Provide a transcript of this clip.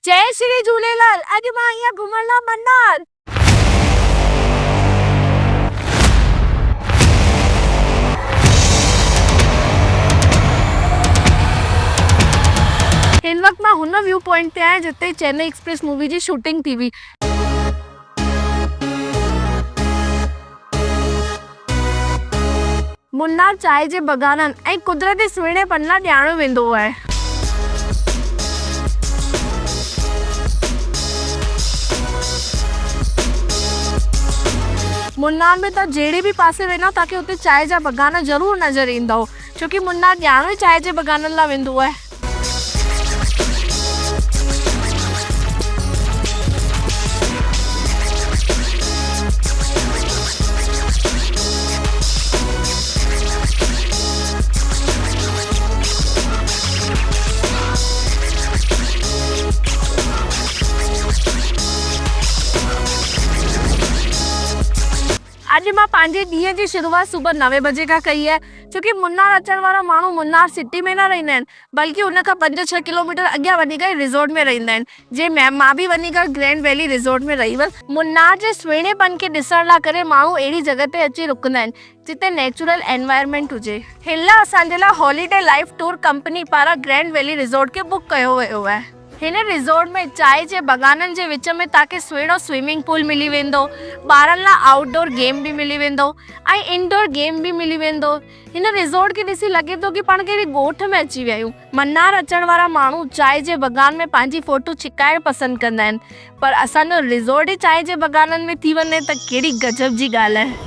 जय श्री झूलेलाल। अॼु मां यहाँ घुमण लाइ मन्नार। हिन वक्त मां हुन व्यू पॉइंट ते आहियां जिते चेन्नई एक्सप्रेस मूवी जी शूटिंग थी हुई। मुन्नार चांहि जे बगाननि ऐं कुदरती सुहिणेपन लाइ ॼाणियो वेंदो आहे। मुन्नार में तव्हां जहिड़े बि पासे वेंदव तव्हांखे हुते चांहि जा बगान ज़रूरु नज़र ईंदव, छोकी मुन्नार ॼाणो ई चांहि जे बगाननि लाइ वेंदो आहे। अॼु मां पंहिंजे ॾींहं जी शुरूआत सुबुह 9 बजे खां कई आहे, छोकी मुन्नार अचण वारा माण्हू मुन्नार सिटी में न रहंदा आहिनि, बल्कि उन खां 5-6 किलोमीटर अॻियां वञी करे रिज़ॉर्ट में रहंदा आहिनि। जे मां बि वञी करे ग्रैंड वैली रिज़ॉर्ट में रही हुअसि। मुन्नार जे सुहिणेपन खे ॾिसण लाइ करे माण्हू अहिड़ी जॻह ते अची रुकंदा आहिनि जिते नेचुरल एनवायरनमेंट हुजे। हिन लाइ असांजे लाइ हॉलीडे लाइफ टूर कंपनी पारां ग्रैंड वैली रिज़ॉर्ट खे बुक कयो वियो आहे। हिन रिज़ॉर्ट में चांहि जे बगाननि जे विच में तव्हांखे सुहिणो स्विमिंग पूल मिली वेंदो, ॿारनि लाइ आउटडोर गेम बि मिली वेंदो ऐं इंडोर गेम बि मिली वेंदो। हिन रिज़ॉर्ट खे ॾिसी लॻे थो कि पाण कहिड़ी ॻोठ में अची विया आहियूं। मन्नार अचण वारा माण्हू चांहि जे बगान में पंहिंजी फोटो छिकाइण पसंदि कंदा आहिनि, पर असांजो रिज़ॉर्ट ई चांहि जे बगाननि में थी वञे त कहिड़ी गजब जी ॻाल्हि आहे।